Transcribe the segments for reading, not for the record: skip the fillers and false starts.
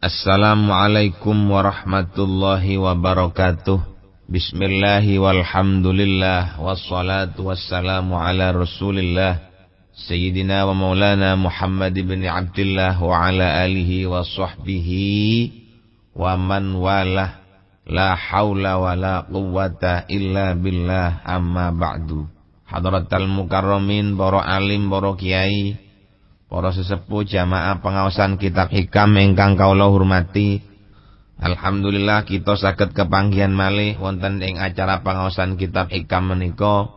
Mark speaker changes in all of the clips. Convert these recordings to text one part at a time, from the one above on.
Speaker 1: Assalamualaikum warahmatullahi wabarakatuh. Bismillahi walhamdulillah wassalatu wassalamu ala rasulillah Sayyidina wa maulana Muhammad ibn Abdillah wa ala alihi wa sahbihi wa man walah. La hawla wa la quwwata illa billah, amma ba'du. Hadratal mukarramin, para alim, para kiai, para sesepuh jamaah pengaosan kitab hikam ingkang kaula hormati. Alhamdulillah kita saged kepanggihan malih wonten ing acara pengaosan kitab hikam menika.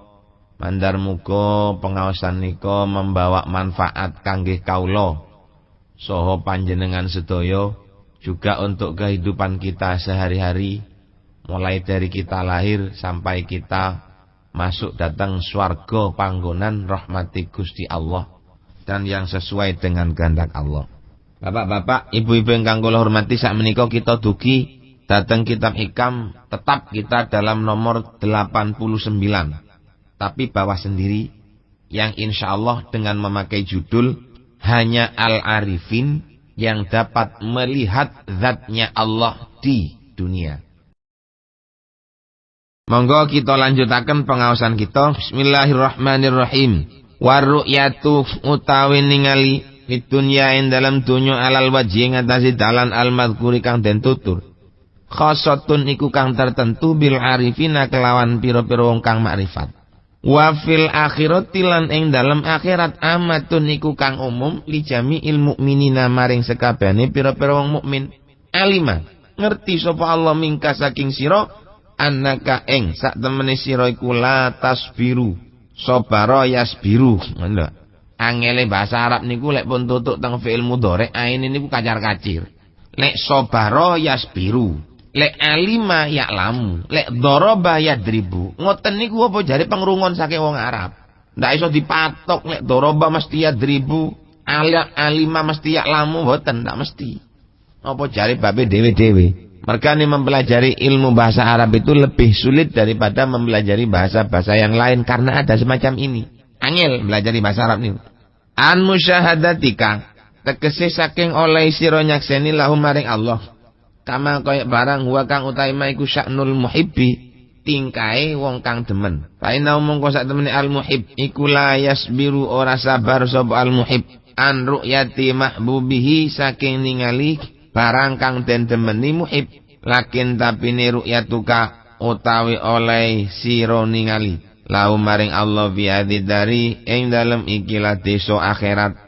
Speaker 1: Mandar muga pengaosan nika membawa manfaat kangge kaula saha panjenengan sedaya, juga untuk kehidupan kita sehari-hari, mulai dari kita lahir sampai kita masuk datang swarga panggonan rahmati Gusti Allah dan yang sesuai dengan kehendak Allah. Bapak-bapak, ibu-ibu ingkang kula hormati, sakmenika kita dugi dateng kitab hikam, tetap kita dalam nomor 89. Tapi bawah sendiri yang insyaallah dengan memakai judul Hanya Al-Arifin yang dapat melihat zatnya Allah di dunia. Monggo kita lanjutaken pengaosan kita. Bismillahirrahmanirrahim. Waru'yatu utawi ningali di dunya ing dalam dunya alal wajhi ngatasi dalan al-madhkuri kang den tutur. Khosotun iku kang tertentu bil arifina kelawan pira-pira wong kang makrifat. Wa fil akhirati lan ing dalam akhirat amatun iku kang umum li jami'il mukminina maring sekabehane pira-pira wong mukmin. Alima ngerti sapa Allah mingka saking sira annaka ing sak temene sira iku la tasbiru sabara yasbiru. Ngono. Angele bahasa Arab niku lek pun tutuk teng fi'il mudhari ain niku kacar-kacir. Lek sabara yasbiru, lek alima ya'lamu, lek daraba yadribu. Ngoten niku apa jare pengrungon saking wong Arab. Ndak iso dipatok lek daraba mesti yadribu, alima mesti ya'lamu, mboten, ndak mesti. Apa jare babe dhewe-dhewe. Mergane mempelajari ilmu bahasa Arab itu lebih sulit daripada mempelajari bahasa-bahasa yang lain karena ada semacam ini. Angel belajari bahasa Arab niku. An musyahadatika tegese saking oleh sira nyakseni lahum maring Allah. Kama kaya barang huwa kang utahe iku sya'nul muhibbi, tingkae wong kang demen. Fa inna mongko sak temene al muhib iku la yasbiru ora sabar sapa al muhib an ru'yati mahbubihi saking ningali barang kang den demeni muhib. Lakin tapine ru'yatuka utawi oleh sira ningali lahu maring Allah biadi dari ing dalem ikilah desa akhirat,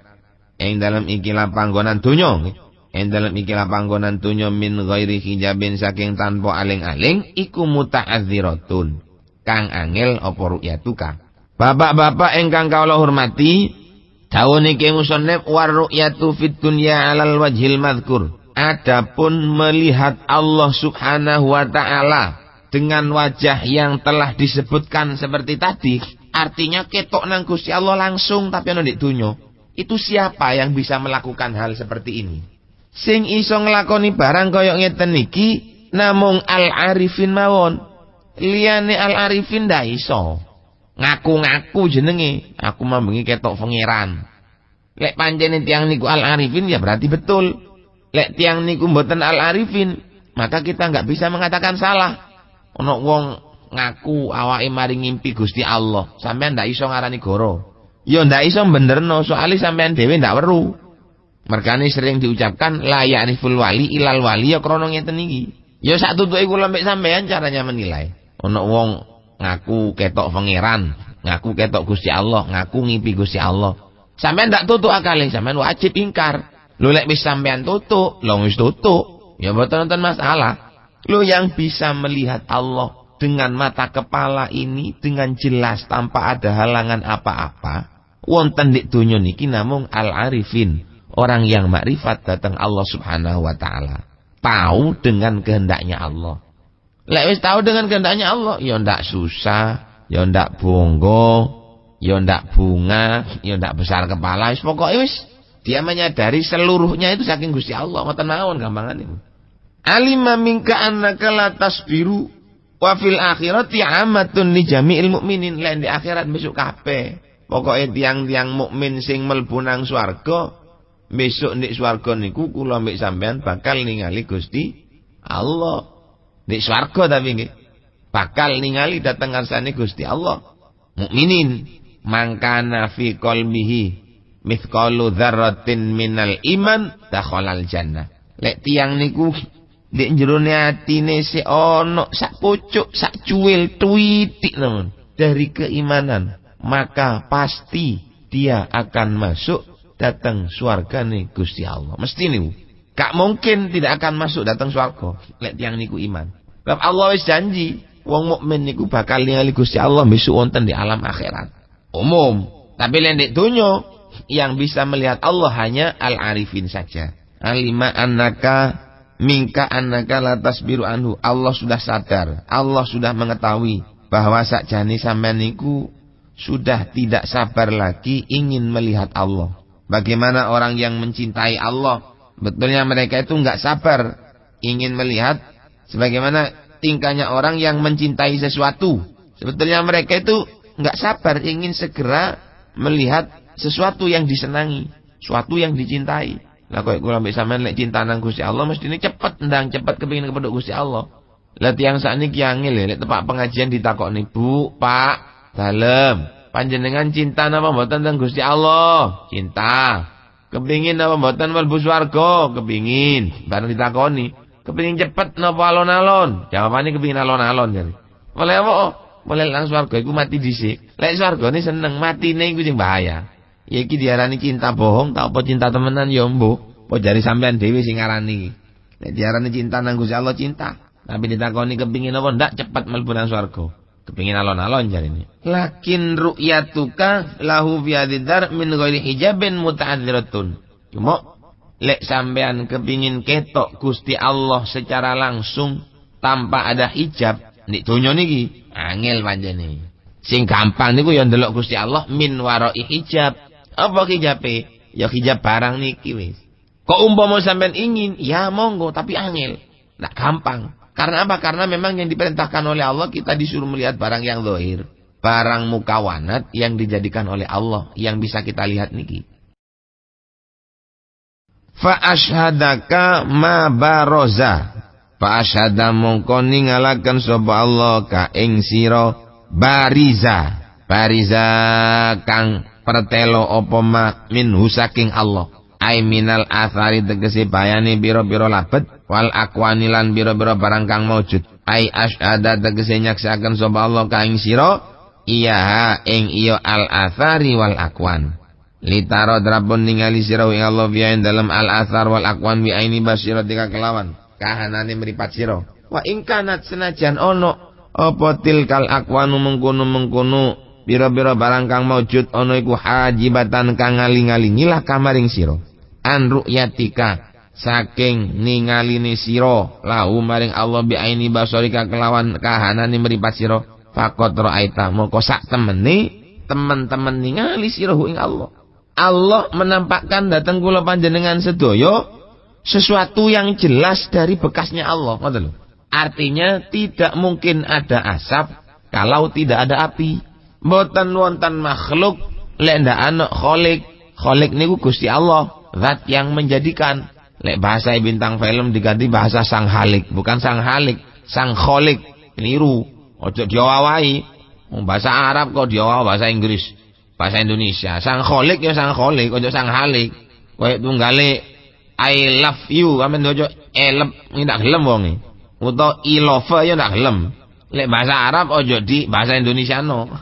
Speaker 1: ing dalem ikilah panggonan donya, ing dalem ikilah panggonan donya min ghairi hijabin saking tanpa aling-aling iku muta'azziratun kang angel apa ru'yatuka. Bapak-bapak ingkang kawula hormati, dawuh niki musannif war ru'yatu fid dunya alal wajhil madhkur. Adapun melihat Allah Subhanahu wa taala dengan wajah yang telah disebutkan seperti tadi, artinya ketok nang Gusti Allah langsung tapi ana ndek donya. Itu siapa yang bisa melakukan hal seperti ini? Sing iso nglakoni barang kaya ngeten iki namung al-arifin mawon. Liyane al-arifin ndak iso. Ngaku-ngaku jenenge, aku mambengi ketok pangeran. Lek pancene tiyang niku al-arifin ya berarti betul. Lek tiyang niku mboten al-arifin, maka kita enggak bisa mengatakan salah. Ono wong ngaku awake mari ngimpi Gusti Allah, sampean ndak iso ngarani goro. Ya ndak iso benerno, soalé sampean dhewe ndak weruh. Mergane sering diucapkan la ya'riful wali ilal wali ya krana ngeten iki. Ya sak tutuke kula mbek sampean caranya menilai. Ono wong ngaku ketok pangeran, ngaku ketok Gusti Allah, ngaku ngimpi Gusti Allah. Sampean ndak tutuk akale, sampean wajib ingkar. Lho lek wis sampean tutuk, lho wis tutuk, ya mboten nonton masalah. Lo yang bisa melihat Allah dengan mata kepala ini dengan jelas tanpa ada halangan apa-apa, wonten dik donya niki namung al-arifin, orang yang makrifat datang Allah Subhanahu wa taala. Tahu dengan kehendaknya Allah. Lek wis tahu dengan kehendaknya Allah, ya ndak susah, ya ndak bonggo, ya ndak bunga, ya ndak besar kepala, wis pokoke wis dia menyadari seluruhnya itu saking Gusti Allah, ngoten mawon gampangane. Alima minka annaka la tasbiru wa fil akhirati amatun li jami'il mukminin. Lan di akhirat besok kabeh. Pokoke tiang-tiang mukmin sing mlebu nang swarga besok ndek swarga niku kula mbek sampean bakal ningali Gusti Allah. Ndek swarga tapi nggih. Bakal ningali dateng ngarsane Gusti Allah. Mukminin mangkana fi qalbihi mithqalu dzarratin minal iman dakhalal jannah. Lek tiyang niku ndek jerone atine se ono sak pucuk, sak cuwil tuwitik namun dari keimanan, maka pasti dia akan masuk datang swargane Gusti Allah. Mesti niku. Gak mungkin tidak akan masuk datang swarga lek tiyang niku iman. Sebab Allah wis janji, wong mukmin niku bakal ningali Gusti Allah besok wonten di alam akhirat. Umum. Tapi lek ndek donya yang bisa melihat Allah hanya al-arifin saja. Alima annaka minka annaka la tasbiru anhu. Allah sudah sadar, Allah sudah mengetahui bahwa sakjane sampean niku sudah tidak sabar lagi ingin melihat Allah. Bagaimana orang yang mencintai Allah, betulnya mereka itu enggak sabar ingin melihat, sebagaimana tingkahnya orang yang mencintai sesuatu. Sebetulnya mereka itu enggak sabar ingin segera melihat sesuatu yang disenangi, sesuatu yang dicintai. Lah kok kula mbek sampean lek cinta nang Gusti Allah mestine cepet ndang cepet kepengin kepethuk Gusti Allah. Lah tiyang sakniki angel lek tepak pengajian ditakokne, "Bu, Pak, dalem, panjenengan cinta napa mboten teng Gusti Allah?" Cinta. Kepingin napa mboten mlebu swarga? Kepingin. Bareng ditakoni, "Kepingin cepet napa alon-alon?" Jawabane kepingin alon-alon jare. Oleh apa? Oleh lang swarga iku mati dhisik. Lek swargane seneng, matine iku sing bahaya. Ya iki diarani cinta bohong tak apa cinta temenan ya mbuh. Apa jari sampean dhewe sing ngarani. Nek diarani cinta nang Gusti Allah cinta. Tapi ditakoni kepingin apa ndak cepet mlebu nang swarga. Kepingin alon-alon jarine. Lakin ru'yatuka lahu fi hadzal min ghairi hijabin muta'adziratun. Cuma lek sampean kepingin ketok Gusti Allah secara langsung tanpa ada hijab, nek donya niki angel panjene. Sing gampang niku ya ndelok Gusti Allah min warai hijab. Apa hijabe? Ya hijab barang niki wis. Kok umpama sampean ingin, ya monggo tapi angel. Ndak gampang. Karena apa? Karena memang yang diperintahkan oleh Allah kita disuruh melihat barang yang zahir, barang mukawanat yang dijadikan oleh Allah yang bisa kita lihat niki. Fa asyhadaka ma baroza. Fa asyhada mongko ningalaken sapa Allah ka ing sira bariza. Bariza kang pertelo apa ma minhu saking Allah. Ai minal athari tegese bayane biro-biro labet wal akwani lan biro-biro barang kang maujud. Ai asyhada tegese nyaksaken sapa Allah ka ing sira iya ing iya al athari wal akwan. Litaro drapun ningali sira ing Allah biya ing dalem al athar wal akwan bi aini basiratika kelawan kahanane mripat sira. Wa ing kanat senajan ono apa tilkal akwanu mengkono biro-biro barang kang maujud ono iku hajibatan kang ngaling-alingi lah kamaring sira. An ru'yatika saking ningaline sira lahu maring Allah bi aini basarika kelawan kahanane mripat sira faqat ra'aita moko sak temene teman-teman ningali sira ing Allah. Allah menampakkan dateng kula panjenengan sedaya sesuatu yang jelas dari bekasnya Allah, ngoten lho. Artinya tidak mungkin ada asap kalau tidak ada api. Mboten wonten makhluk lek ndak ana khalik. Khalik niku Gusti Allah, zat yang menjadikan. Lek bahasa bintang film diganti bahasa sang halik, bukan sang halik, sang khalik. Keliru. Ojo diwawahi. Bahasa Arab kok diwawa bahasa Inggris, bahasa Indonesia. Sang khalik ya sang khalik, ojo sang halik. Kowe tunggale I love you, amen ojo elep ndak gelem wonge. Utawa I love ya ndak gelem. Lek bahasa Arab ojo di bahasa Indonesia no.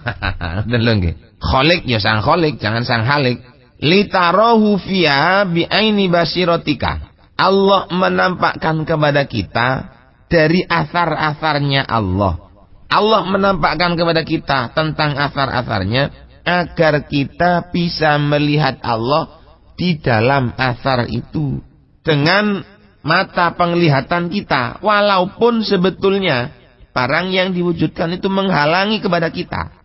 Speaker 1: Deleng nggih. Khalik ya sang khalik, jangan sang halik. Litarahu fiha bi aini basiratika. Allah menampakkan kepada kita dari asar-asarnya Allah. Allah menampakkan kepada kita tentang asar-asarnya agar kita bisa melihat Allah di dalam asar itu dengan mata penglihatan kita, walaupun sebetulnya barang yang diwujudkan itu menghalangi kepada kita.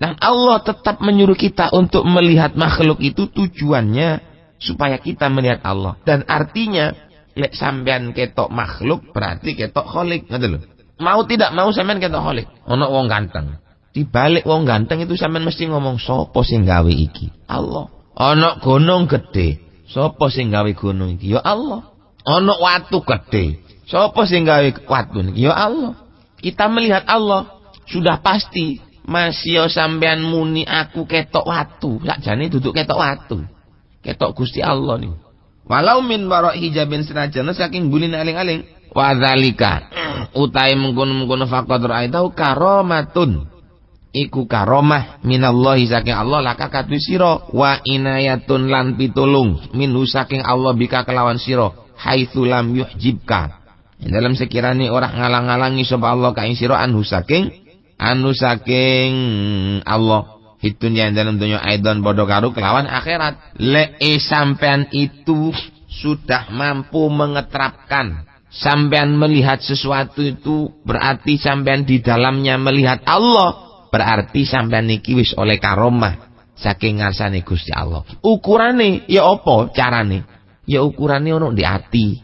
Speaker 1: Dan Allah tetap menyuruh kita untuk melihat makhluk itu, tujuannya supaya kita melihat Allah. Dan artinya lek sampean ketok makhluk berarti ketok kholik, ngoten lho. Mau tidak mau sampean ketok kholik. Ono wong ganteng. Di balik wong ganteng itu sampean mesti ngomong sapa sing gawe iki? Allah. Ono gunung gede. Sapa sing gawe gunung iki? Ya Allah. Ana watu gedhe. Sapa sing gawe watu niki? Ya Allah. Kita melihat Allah. Sudah pasti masih sampean muni aku ketok watu. Sakjane duduk ketok watu. Ketok Gusti Allah nih. Walau min wara hijabin senajan saking bulin aling-aling. Wa dzalika utahe mengkono-mengkono faqad ra'aitahu karamatun. Iku karomah minallahi saking Allah laka katu sira wa inayatun lan pitulung minhu saking Allah bika kelawan sira haitsu lam yuhjibka. Dalam sekiranya orang ngalang-ngalangi sapa Allah ka ing sira anhu saking Allah hitun yang dalam dunia aidan padha karo kelawan akhirat. Sampean itu sudah mampu mengeterapkan, sampean melihat sesuatu itu berarti sampean di dalamnya melihat Allah, berarti sampean niki wis oleh karomah saking ngarsane Gusti Allah. Ukurane ya apa carane? Ya ukurane ono di ati.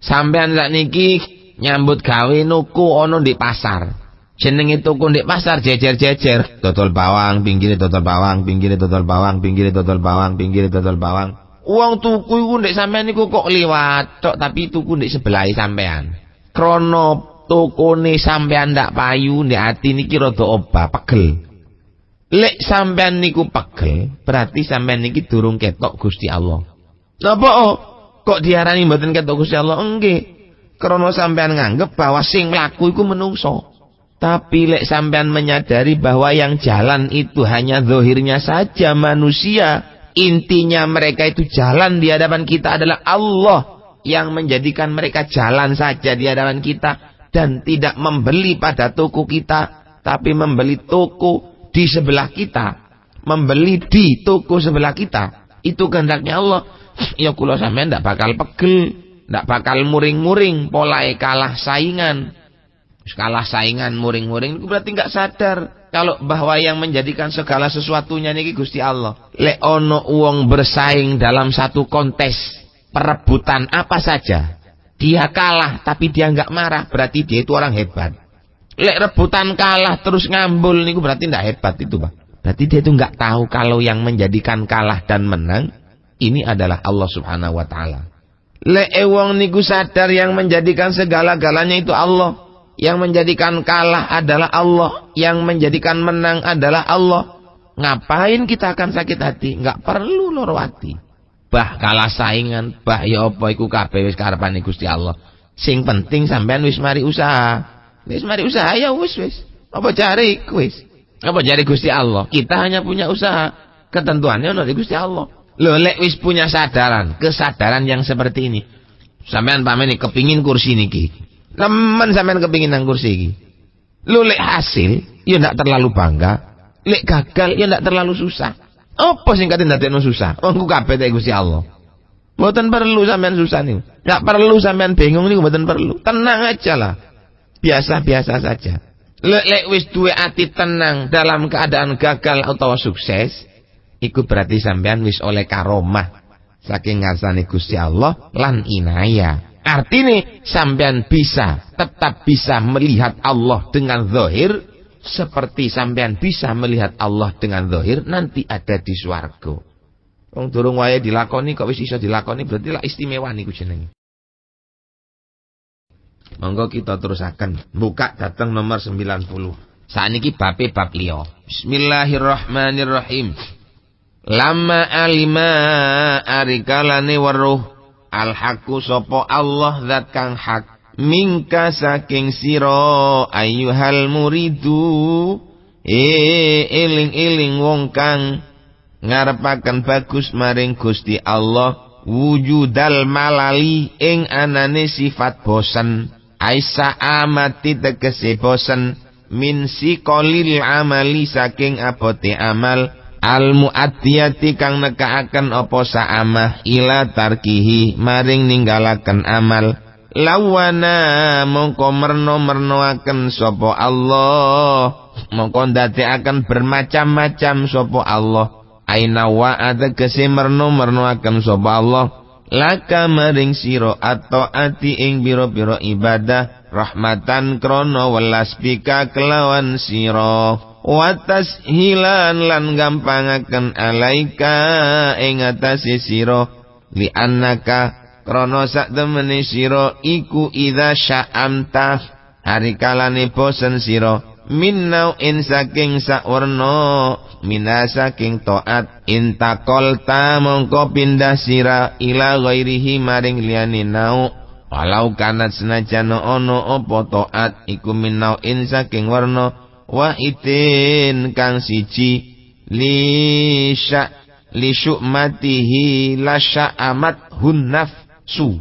Speaker 1: Sampean sakniki nyambut gawe nuku ono di pasar. Jenenge tuku ndek pasar jejer-jejer, dodol bawang, pinggire dodol bawang, pinggire dodol bawang, pinggire dodol bawang, pinggire dodol bawang. Wong tuku iku ndek sampean niku kok liwat tok, tapi tuku ndek sebelahe sampean. Krana tukune sampean ndak payu, ndek ati niki rada obah, pegel. Lek sampean niku pegel, berarti sampean niki durung ketok Gusti Allah. Napa kok diarani mboten ketok Gusti Allah? Nggih. Krana sampean nganggep bahwa sing mlaku iku menungso. Tapi lek sampean menyadari bahwa yang jalan itu hanya zahirnya saja manusia, intinya mereka itu jalan di hadapan kita adalah Allah yang menjadikan mereka jalan saja di hadapan kita dan tidak membeli pada toko kita, tapi membeli toko di sebelah kita, membeli di toko sebelah kita. Itu kehendaknya Allah. Ya kula sampean ndak bakal pegel, ndak bakal muring-muring, polahe kalah saingan. Kalah saingan muring-muring itu berarti enggak sadar kalau bahwa yang menjadikan segala sesuatunya niki Gusti Allah. Lek ono wong bersaing dalam satu kontes perebutan apa saja, dia kalah tapi dia enggak marah, berarti dia itu orang hebat. Lek rebutan kalah terus ngambul niku berarti enggak hebat itu, Pak. Berarti dia itu enggak tahu kalau yang menjadikan kalah dan menang ini adalah Allah Subhanahu wa taala. Lek wong niku sadar yang menjadikan segala-galanya itu Allah. Yang menjadikan kalah adalah Allah, yang menjadikan menang adalah Allah. Ngapain kita akan sakit hati? Enggak perlu loro hati. Bah kalah saingan, bah ya apa iku kabeh wis karepane Gusti Allah. Sing penting sampean wis mari usaha. Wis mari usaha ya wis. Apa cari wis? Apa cari Gusti Allah? Kita hanya punya usaha. Ketentuannya ono di Gusti Allah. Lho lek wis punya kesadaran yang seperti ini. Sampean pamene kepingin kursi niki. Temen sampean kepingin nang kursi iki. Lu lek hasil ya ndak terlalu bangga, lek gagal ya ndak terlalu susah. Apa sing kate ndadekno susah? Wong ku kabeh tek Gusti Allah. Mboten perlu sampean susah niku. Ndak perlu sampean bingung niku, mboten perlu. Tenang aja lah. Biasa-biasa saja. Lek wis duwe ati tenang dalam keadaan gagal atau sukses, iku berarti sampean wis oleh karomah saking ngarsane Gusti Allah lan inayah. Artinya sampean tetap bisa melihat Allah dengan zahir seperti sampean bisa melihat Allah dengan zahir nanti ada di swarga. Wong durung wae dilakoni kok wis iso dilakoni berarti lah istimewa niku jenenge. Monggo kita terusaken buka dateng nomor 90. Sakniki bape bab liya. Bismillahirrahmanirrahim. Lama alima arikalane weruh al-haqqu sapa Allah zat kang hak mingka saking sira ayyuhal muridu eling-eling wong kang ngarepaken bagus maring Gusti Allah wujudal malali ing anane sifat bosen aisa amati tegese bosen min siqalil amali saking abote amal al mu'addiyati kang nekaaken apa saamah ila tarkihi maring ninggalaken amal lawana mongko merno-mernoaken sapa Allah mongko ndadekaken bermacam-macam sapa Allah aina wa tegese merno-mernoaken sapa Allah laka maring sira ataati ing pira-pira ibadah rahmatan krana welas bika kelawan sira watas hilan lan gampangaken alaika ing atase sira li annaka krana sak temene sira iku idza sya'amta hari kalane bosen sira minnau in saking sawarna mina saking taat intakolta mongko pindah sira ila ghairihi maring liyane nau walau kanat senajan ana apa taat iku minnau in saking warna wahidin kang siji li syu'matihi la sya'amat hunnafsu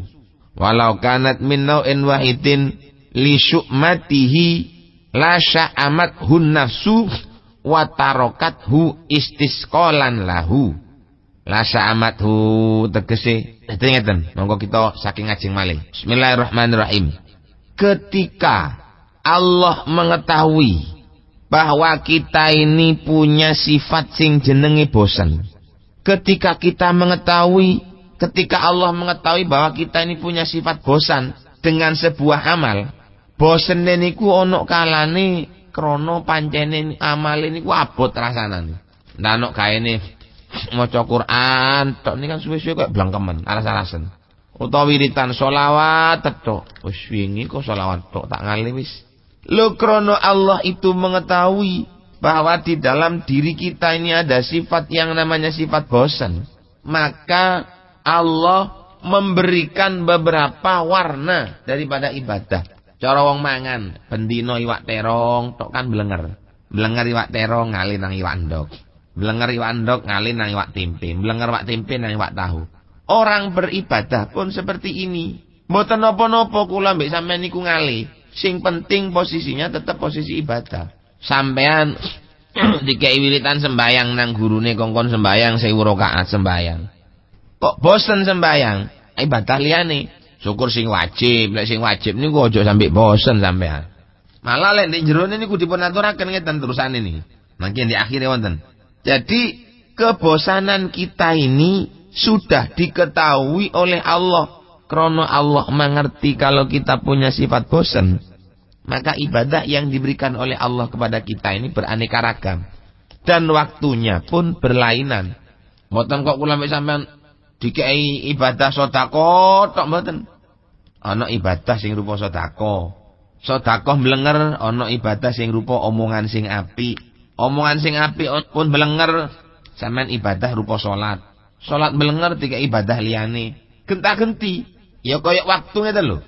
Speaker 1: walau kanat minnau in wahidin li syu'matihi la sya'amat hunnafsu wa tarokathu istisqalan lahu. La sya'amathu tegese ngeten monggo kita saking ngajeng malih. Bismillahirrahmanirrahim. Ketika Allah mengetahui bahwa kita ini punya sifat sing jenenge bosan. Ketika Allah mengetahui bahwa kita ini punya sifat bosan dengan sebuah amal, bosan niku ana kalane krana pancene amal niku abot rasanane. Ndak ana gaene maca Quran tok niku kan suwe-suwe kok blangkemen, alas-alasen. Utawa wiritan selawat tok. Wis wingi kok selawat tok tak ngali wis. Lho krana Allah itu mengetahui bahwa di dalam diri kita ini ada sifat yang namanya sifat bosan, maka Allah memberikan beberapa warna daripada ibadah. Cara wong mangan, bendino iwak terong tok kan blenger. Blenger iwak terong ngali nang iwak ndok. Blenger iwak ndok ngali nang iwak tempe. Blenger iwak tempe nang iwak tahu. Orang beribadah pun seperti ini. Mboten napa-napa kula mbek sampean niku ngali. Sing penting posisinya tetap posisi ibadah. Sampean dikei wiritan sembayang nang gurune kongkon sembayang 1000 rakaat sembayang. Kok bosen sembayang? Ibadah liyane. Syukur sing wajib, lek sing wajib niku aja sampe bosen sampean. Malah lek ndek jerone niku dipun aturaken ngeten terusane niki. Mangke di akhire wonten. Jadi kebosanan kita ini sudah diketahui oleh Allah. Karena Allah mengerti kalau kita punya sifat bosan, maka ibadah yang diberikan oleh Allah kepada kita ini beraneka ragam dan waktunya pun berlainan. Mboten kok kula mek sampean dikei ibadah sedekah tok mboten. Ana ibadah sing rupa sedekah. Sedekah mlenger, ana ibadah sing rupa omongan sing apik. Omongan sing apik pun mlenger, sampean ibadah rupa salat. Salat mlenger dikei ibadah liyane. Genta-genti. Ya kaya waktu ngeten lho.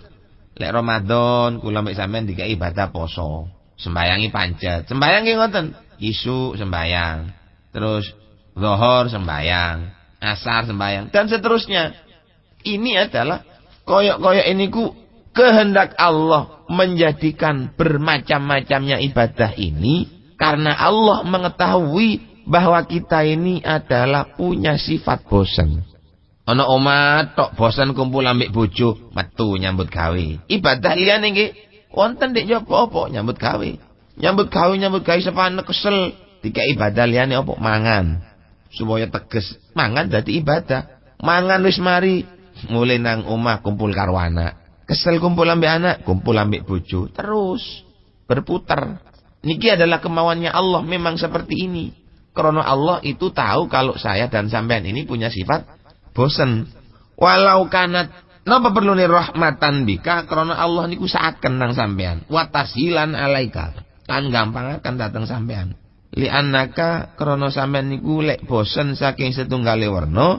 Speaker 1: Lek Ramadan kula mek sampean dikei ibadah poso. Sembayangi pancet. Sembayang nggih ngoten. Isuk sembayang. Terus zuhur sembayang. Asar sembayang dan seterusnya. Ini adalah koyok-koyok ini ku kehendak Allah menjadikan bermacam-macamnya ibadah ini karena Allah mengetahui bahwa kita ini adalah punya sifat bosan. Ana omah tok bosan kumpul ambek bojo metu nyambut gawe. Ibadah liyane nggih wonten ndek nyoba apa nyambut gawe. Nyambut gawe sepane kesel dikai ibadah liyane apa mangan. Supaya teges mangan dadi ibadah. Mangan wis mari mulai nang omah kumpul karo anak. Kesel kumpul ambek anak, kumpul ambek bojo, terus berputar. Niki adalah kemauannya Allah memang seperti ini. Karena Allah itu tahu kalau saya dan sampean ini punya sifat bosen. Walau kanat napa perlu ni rahmatan bika karena Allah niku saaken nang sampean. Wa tashilan alaika. Kan gampang akan datang sampean. Li annaka krana sampean niku lek bosen saking setunggale warna,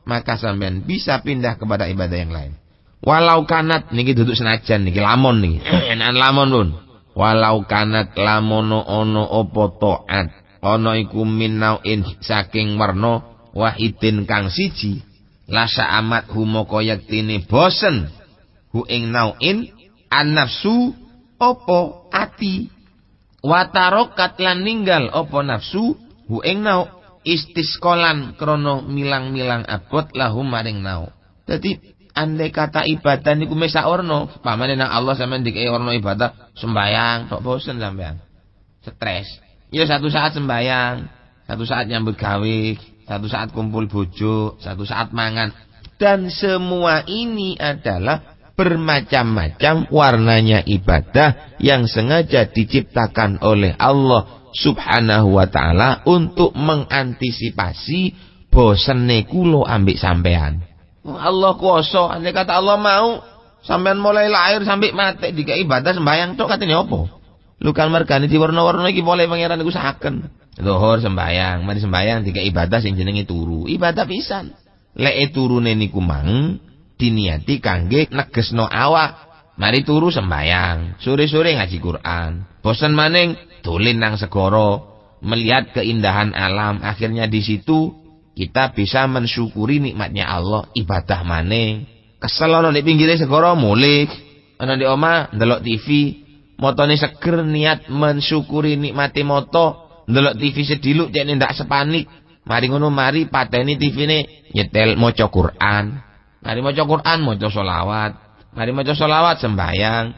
Speaker 1: maka sampean bisa pindah kepada ibadah yang lain. Walau kanat niki duduk senajan niki lamun niki. Enakan lamun pun. Walau kanat lamono ono apa taat, ana iku minauin saking warna wahidin kang siji, lasa amat humoko yaktine bosen hu ing nauin an-nafsu apa ati. Watarokat lan ninggal apa nafsu hu ing nau istisqalan krana milang-milang abot lahum maring nau. Dadi andai kata ibadah niku mesak warna, pamane nang Allah sampean dikei warna ibadah sembayang tok bosen sampean. Stres. Ya satu saat sembayang, satu saat nyambut gawe, satu saat kumpul bojo, satu saat mangan. Dan semua ini adalah bermacam-macam warnanya ibadah yang sengaja diciptakan oleh Allah Subhanahu wa ta'ala untuk mengantisipasi bosene kula ambek sampean. Allah kuasa, andai kata Allah mau sampean mulai lahir sampai mati dikai ibadah sembahyang tok katene opo? Lu kan mergane diwarna-warna iki boleh pangeran iku saken. Zuhur sembahyang, mari sembahyang dikai ibadah sing jenenge turu. Ibadah pisan. Lek turune niku mang diniati kangge negesno awak. Mari turu sembahyang, sore-sore ngaji Quran. Bosan maning dolen nang segara, melihat keindahan alam. Akhirnya di situ kita bisa mensyukuri nikmatnya Allah, ibadah maning. Kesel ana di pinggire segara mulih, ana di omah ndelok TV, motone seger niat mensyukuri nikmate moto, ndelok TV sediluk cek ndak sepanik. Mari ngono mari pateni TV-ne nyetel maca Quran. Mari maca Quran, maca selawat. Mari maca selawat sembahyang.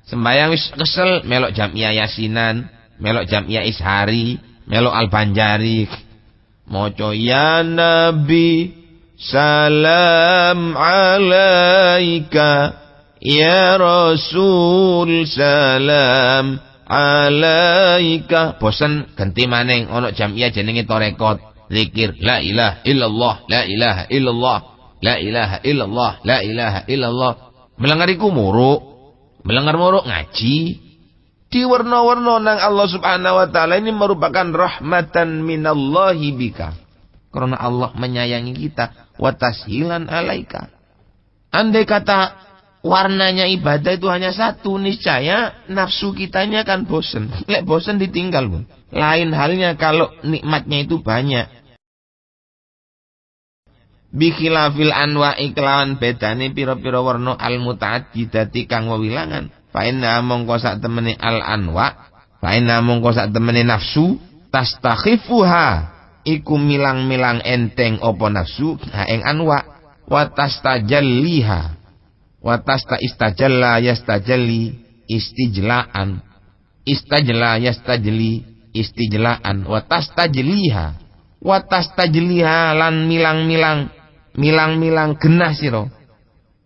Speaker 1: Sembahyang wis kesel melok jamiah yasinan, melok jamiah ishari, melok al-banjari. Maca ya Nabi salam alaika, ya Rasul salam alaika. Bosen ganti maning ana jamiah jenenge tarekat, zikir la ilaha illallah, la ilaha illallah, la ilaha illallah, la ilaha illallah. Melengariku muruk, melengar muruk ngaji. Diwarna-warna nang Allah Subhanahu wa taala ini merupakan rahmatan minallahi bika. Karena Allah menyayangi kita, wa tashilan alaika. Andai kata warnanya ibadah itu hanya satu, niscaya nafsu kitanya kan bosen. Lek bosen ditinggal, Bun. Lain halnya kalau nikmatnya itu banyak. Bikhilafil anwa'i kelawan bedane pira-pira warna al muta'addidati kang wewilangan. Fa inna mongko sak temene al anwa, fa inna mongko sak temene nafsu tastakhifuha iku milang-milang enteng apa nafsu ha ing anwa, wa tastajalliha wa tasta istajalla yastajalli istijlaan, istajla yastajli istijlaan, wa tastajliha wa tastajliha lan milang-milang genah sira,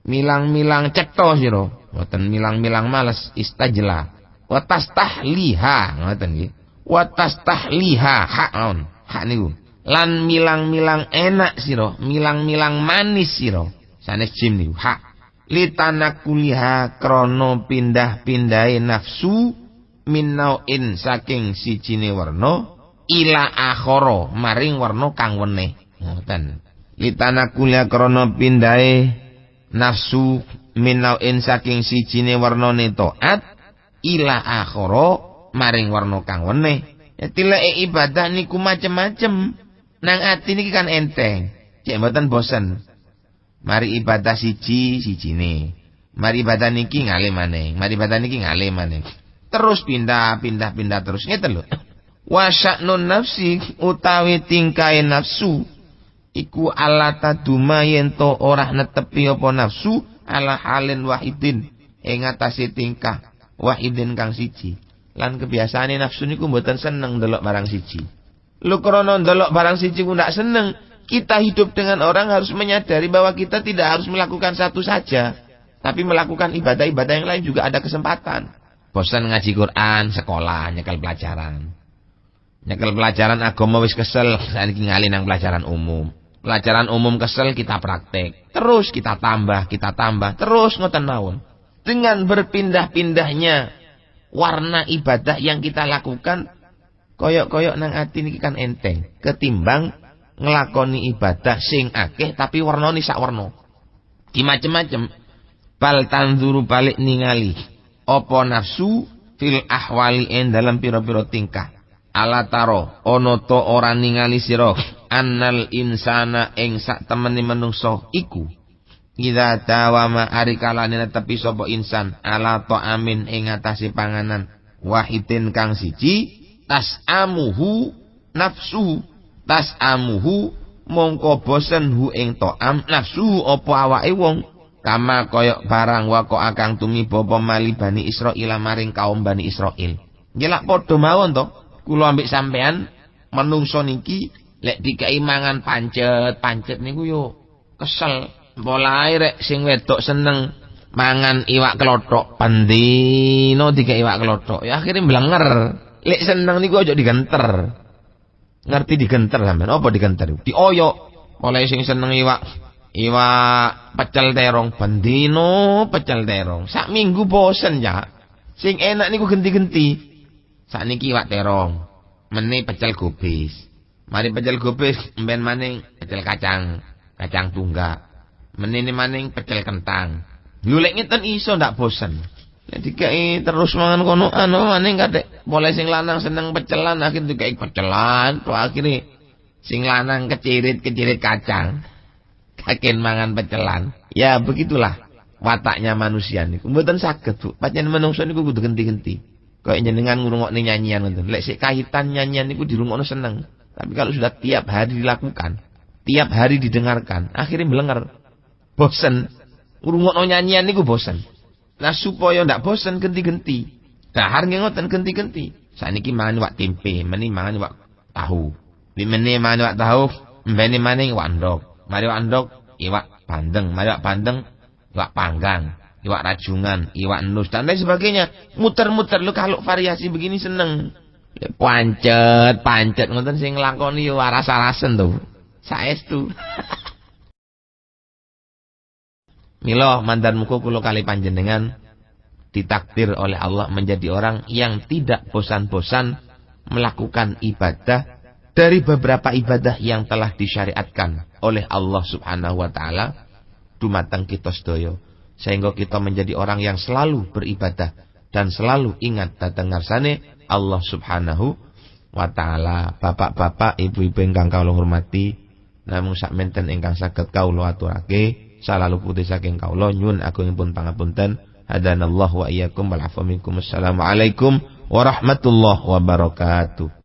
Speaker 1: milang-milang cetha sira, boten milang-milang males, istajla wa tastahliha ngoten nggih, wa tastahliha haon hak niku, lan milang-milang enak sira, milang-milang manis sira, sanes jim niku hak, litanakuliha krana pindah-pindahe nafsu minnauin saking sijine warna ila akhara maring warna kang weneh ngoten. Litanakulia krana pindahe nafsu minauin saking sijine warnane taat ila akhara maring warna kang weneh. Ya tileke ibadah niku macem-macem. Nang ati niki kan enteng. Cek mboten bosen. Mari ibadah sijine. Mari ibadah niki ngalih maneh. Mari ibadah niki ngalih maneh. Terus pindah terus ngeten lho. Wa sya'nun nafsi utawi tingkae nafsu iku ala taduma yen to ora netepi apa nafsu ala halin wahidin ing atase tingkah wahidin kang siji. Lan kebiasaane nafsu niku mboten seneng ndelok barang siji. Lu krana ndelok barang siji ku ndak seneng, kita hidup dengan orang harus menyadari bahwa kita tidak harus melakukan satu saja, tapi melakukan ibadah-ibadah yang lain juga ada kesempatan. Bosan ngaji Quran, sekolah, nyekel pelajaran. Nyekel pelajaran agama wis kesel, saiki ngalih nang pelajaran umum. Pelajaran umum kesel kita praktek. Terus kita tambah, terus ngoten mawon. Dengan berpindah-pindahnya warna ibadah yang kita lakukan, koyok-koyok nang ati niki kan enteng. Ketimbang ngelakoni ibadah sing akeh tapi warnane sak warna. Di macem-macem. Bal tanzuru balik ningali. Apa nafsu fil ahwali en dalam pira-pira tingkah. Ala taro ana to ora ningali sira annal insana ing sak temene menungso iku idza dawama ari kalane netepi sapa insan ala ta'amin ing atase panganan wahidin kang siji tasamuhu nafsu tasamuhu mongko bosen hu ing ta'am nafsu apa awake wong kama koyok barang wako akang tumiba mali Bani Israil maring kaum Bani Israil njelak padha mawon to. Kula ambek sampean menungso niki lek dikai mangan pancet niku yo kesel. Polahe rek sing wedok seneng mangan iwak klothok, pendino dikai iwak klothok. Ya akhire mblenger. Lek seneng niku aja digenter. Ngerti digenter sampean? Apa digenter? Dioyok. Polahe sing seneng iwak iwak pecel terong bendino pecel terong. Sak minggu bosen ya. Sing enak niku genti-genti. Sakniki iwak terong, meneh pecel gobis. Mari pecel gobis mben maning pecel kacang tunggak. Menene maning pecel kentang. Lho lek ngeten iso ndak bosen. Nek dikai terus mangan kono maning kadek boleh sing lanang seneng pecelan akhir dikai pecelan to akhire sing lanang kecirit kacang. Kaken mangan pecelan. Ya begitulah wataknya manusia niku. Mboten saged, Bu. Pancen menungso niku kudu genti-genti. Kok jenengan ngrungokne nyanyian ngoten. Lek sik kaitan nyanyian niku dirungokno seneng. Tapi kalau sudah tiap hari dilakukan, tiap hari didengarkan, akhirnya melenger. Bosen. Ngrungokno nyanyian niku bosen. Nah supaya ndak bosen genti-genti. Dahar ngoten genti-genti. Sakniki mangan wak tempe, meni mangan wak tahu. Meni mangan wak tahu, mbene maning wak endog. Mari wak endog, iwak bandeng, mari wak bandeng, iwak panggang, iwak rajungan, iwak nus dan lain sebagainya. Muter-muter lu kalau variasi begini seneng. Pancet ngoten sing nglakoni yo rasa-rasen to. Saestu. Mila mandan muga kula kali panjenengan ditakdir oleh Allah menjadi orang yang tidak bosan-bosan melakukan ibadah dari beberapa ibadah yang telah disyariatkan oleh Allah Subhanahu wa taala dumateng kita sedaya, sehingga kita menjadi orang yang selalu beribadah dan selalu ingat dhateng ngarsane Allah Subhanahu wa taala. Bapak-bapak, ibu-ibu ingkang kawula hormati, namung sakmenten ingkang saged kawula aturake salalu putih saking kawula nyuwun agungipun pangapunten. Hadanallahu wa iyyakum wal afwa minkum. Assalamualaikum warahmatullahi wabarakatuh.